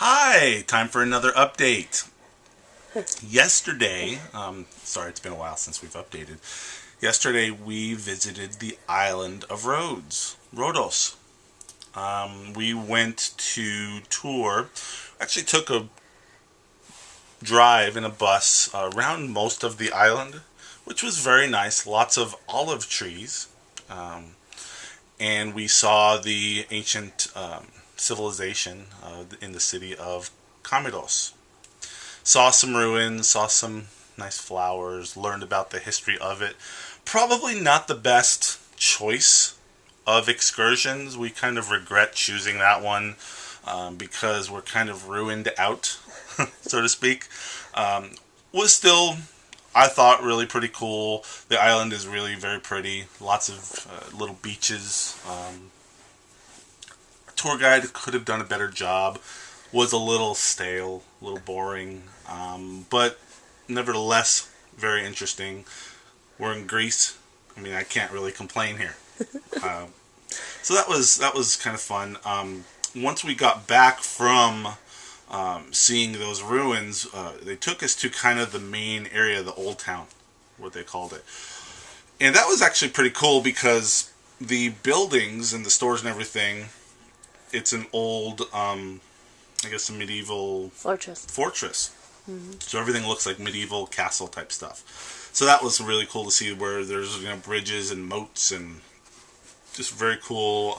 Hi, time for another update. Yesterday, sorry, it's been a while since we've updated. Yesterday, we visited the island of Rhodos. We went to tour, actually took a drive in a bus around most of the island, which was very nice. Lots of olive trees. Um, and we saw the ancient civilization in the city of Camidos. Saw some ruins, saw some nice flowers, learned about the history of it. Probably not the best choice of excursions. We kind of regret choosing that one because we're kind of ruined out, so to speak. Was still, I thought, really pretty cool. The island is really very pretty. Lots of little beaches. Tour guide could have done a better job. Was a little stale, a little boring, but nevertheless very interesting. We're in Greece. I mean, I can't really complain here. Uh, so that was kind of fun. Once we got back from seeing those ruins, they took us to kind of the main area, the old town, what they called it, and that was actually pretty cool because the buildings and the stores and everything. It's an old, I guess, a medieval fortress. Mm-hmm. So everything looks like medieval castle type stuff. So that was really cool to see where there's bridges and moats and just very cool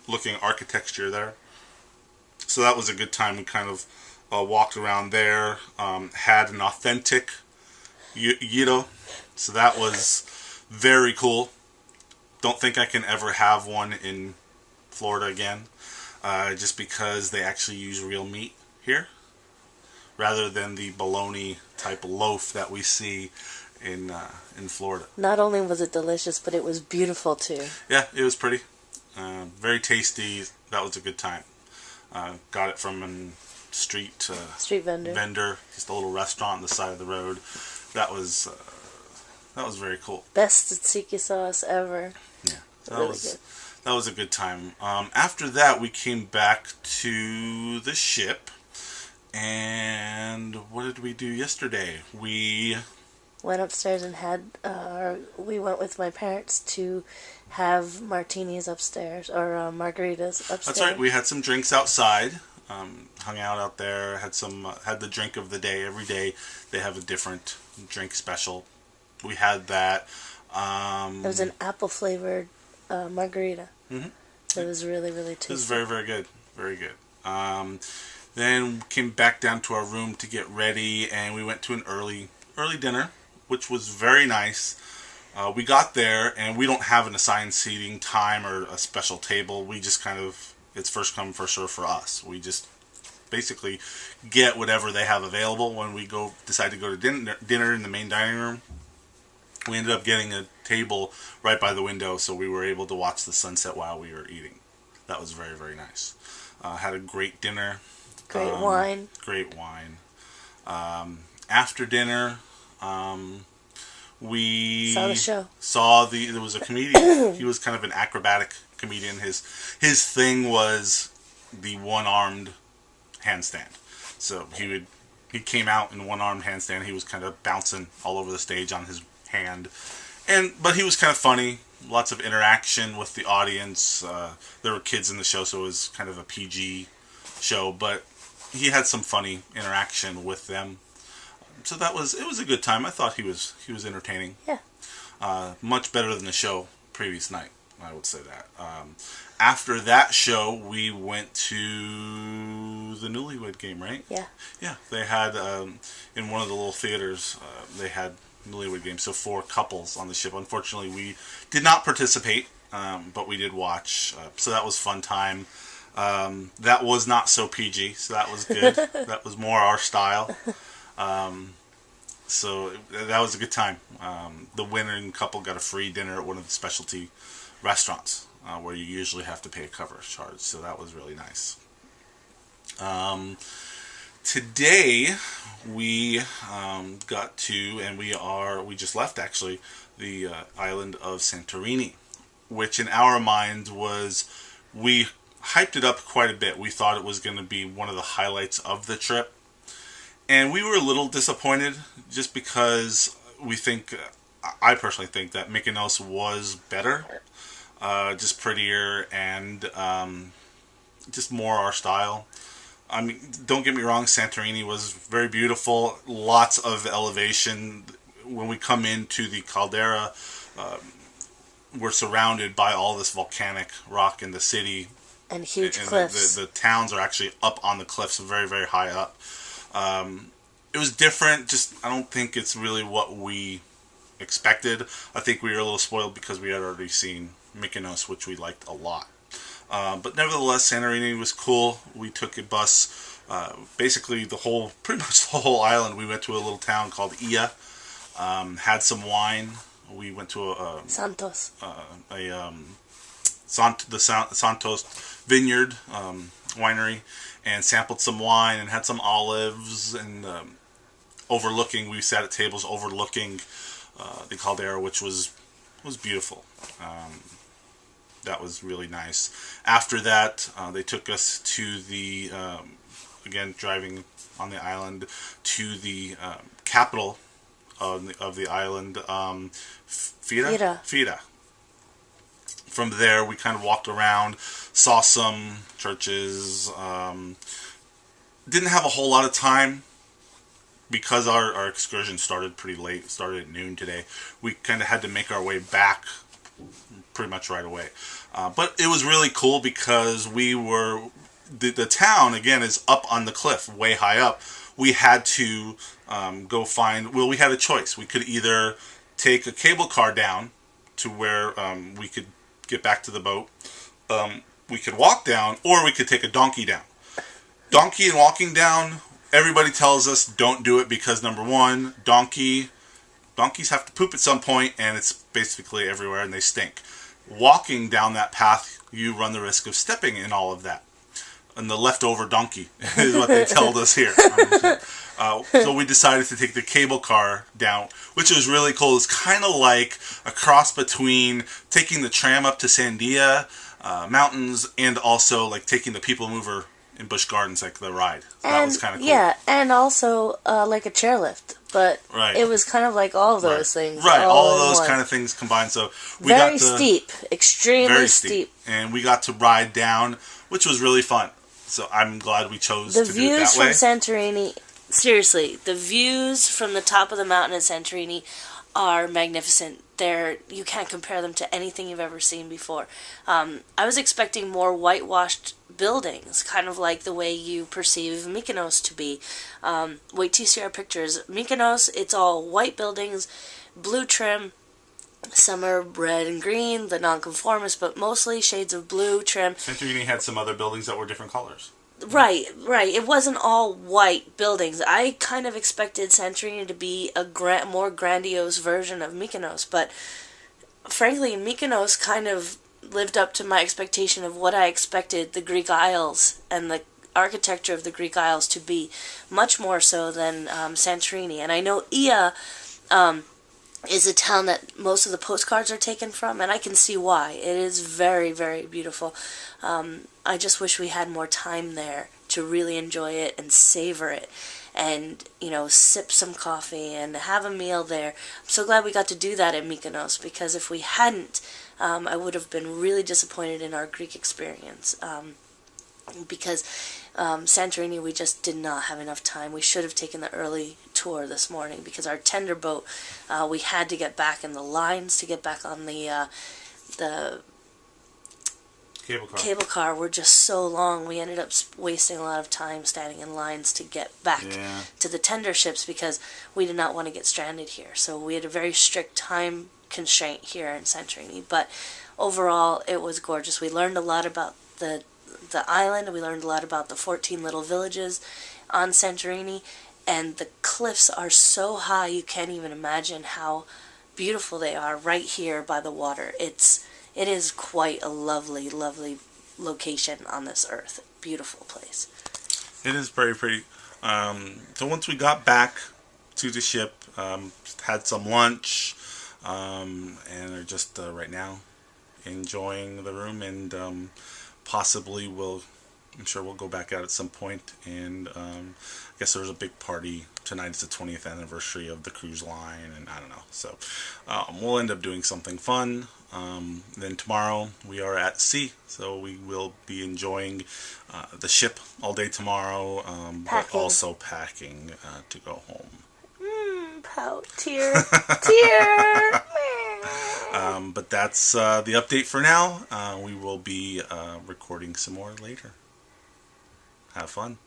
looking architecture there. So that was a good time. We kind of walked around there, had an authentic gyro. So that was very cool. Don't think I can ever have one in Florida again. Just because they actually use real meat here rather than the bologna type loaf that we see in Florida. Not only was it delicious, but it was beautiful too. Yeah, it was pretty. Very tasty. That was a good time. Got it from a street vendor, just a little restaurant on the side of the road. That was very cool. Best tzatziki sauce ever. Yeah, so really good. That was a good time. After that, we came back to the ship, and what did we do yesterday? We went upstairs and we went with my parents to have martinis upstairs, or margaritas upstairs. That's right. We had some drinks outside. Hung out there. Had the drink of the day. Every day they have a different drink special. We had that. It was an apple flavored margarita. Mm-hmm. It was really, really tasty. It was very, very good. Very good. Then came back down to our room to get ready, and we went to an early dinner, which was very nice. We got there, and we don't have an assigned seating time or a special table. We just it's first come, first serve for us. We just basically get whatever they have available when we decide to go to dinner in the main dining room. We ended up getting a table right by the window, so we were able to watch the sunset while we were eating. That was very, very nice. Had a great dinner. Great wine. Great wine. After dinner, we saw the show. There was a comedian. He was kind of an acrobatic comedian. His thing was the one-armed handstand. So he came out in one-armed handstand. He was kind of bouncing all over the stage on his hand, but he was kind of funny. Lots of interaction with the audience. There were kids in the show, so it was kind of a PG show, but he had some funny interaction with them. So it was a good time. I thought he was entertaining. Yeah. Much better than the show previous night, I would say that. After that show, we went to the Newlywed Game, right? Yeah. Yeah. They had in one of the little theaters. They had Newlywed Game, so 4 couples on the ship. Unfortunately, we did not participate, but we did watch. So that was fun time. That was not so PG, so that was good. That was more our style. So that was a good time. The winning couple got a free dinner at one of the specialty restaurants where you usually have to pay a cover charge. So that was really nice. Today we got to, and we just left actually, the island of Santorini, which in our mind was, we hyped it up quite a bit. We thought it was going to be one of the highlights of the trip. And we were a little disappointed just because I personally think that Mykonos was better. Just prettier and just more our style. I mean, don't get me wrong, Santorini was very beautiful. Lots of elevation. When we come into the caldera, we're surrounded by all this volcanic rock in the city. And huge And cliffs. the towns are actually up on the cliffs, very, very high up. It was different. Just I don't think it's really what we expected. I think we were a little spoiled because we had already seen Mykonos, which we liked a lot. But nevertheless, Santorini was cool. We took a bus, basically pretty much the whole island. We went to a little town called Ia, had some wine. We went to Santos. The Santos Vineyard winery and sampled some wine and had some olives and we sat at tables overlooking the caldera, which was beautiful. That was really nice. After that, they took us to again, driving on the island, to the capital of the island, Fira. From there, we kind of walked around, saw some churches. Didn't have a whole lot of time because our excursion started pretty late. Started at noon today. We kind of had to make our way back pretty much right away. But it was really cool because the town, again, is up on the cliff, way high up. We had to we had a choice. We could either take a cable car down to where we could get back to the boat. We could walk down, or we could take a donkey down. Donkey and walking down, everybody tells us don't do it because, number one, donkeys have to poop at some point, and it's basically everywhere, and they stink. Walking down that path, you run the risk of stepping in all of that. And the leftover donkey is what they told us here. So we decided to take the cable car down, which was really cool. It's kind of like a cross between taking the tram up to Sandia Mountains and also like taking the People Mover in Busch Gardens, like the ride. So that was kind of cool. Yeah, and also like a chairlift. But right. It was kind of like all of those things. Right, all of those kind of things combined. So we very steep, extremely steep. And we got to ride down, which was really fun. So I'm glad we chose to do it that way. The views from Santorini, seriously, the views from the top of the mountain in Santorini are magnificent. You can't compare them to anything you've ever seen before. I was expecting more whitewashed buildings, kind of like the way you perceive Mykonos to be. Wait till you see our pictures. Mykonos, it's all white buildings, blue trim. Some are red and green, the nonconformist, but mostly shades of blue trim. Santorini had some other buildings that were different colors. Right. It wasn't all white buildings. I kind of expected Santorini to be a more grandiose version of Mykonos, but frankly, Mykonos kind of lived up to my expectation of what I expected the Greek Isles and the architecture of the Greek Isles to be, much more so than Santorini. And I know Ia is a town that most of the postcards are taken from, and I can see why. It is very, very beautiful. I just wish we had more time there to really enjoy it and savor it and, sip some coffee and have a meal there. I'm so glad we got to do that at Mykonos, because if we hadn't, I would have been really disappointed in our Greek experience. Because Santorini, we just did not have enough time. We should have taken the early tour this morning because our tender boat, we had to get back in the lines to get back on the cable car were just so long. We ended up wasting a lot of time standing in lines to get back to the tender ships because we did not want to get stranded here. So we had a very strict time constraint here in Santorini. But overall, it was gorgeous. We learned a lot about the island. We learned a lot about the 14 little villages on Santorini, and the cliffs are so high you can't even imagine how beautiful they are right here by the water. It is quite a lovely, lovely location on this earth. Beautiful place. It is very pretty. So once we got back to the ship, had some lunch, and are just right now enjoying the room and possibly I'm sure we'll go back out at some point, and I guess there's a big party tonight. It's the 20th anniversary of the cruise line, and I don't know. So we'll end up doing something fun. Then tomorrow we are at sea, so we will be enjoying the ship all day tomorrow, but also packing to go home. Pout, tear, tear. But that's the update for now. We will be recording some more later. Have fun.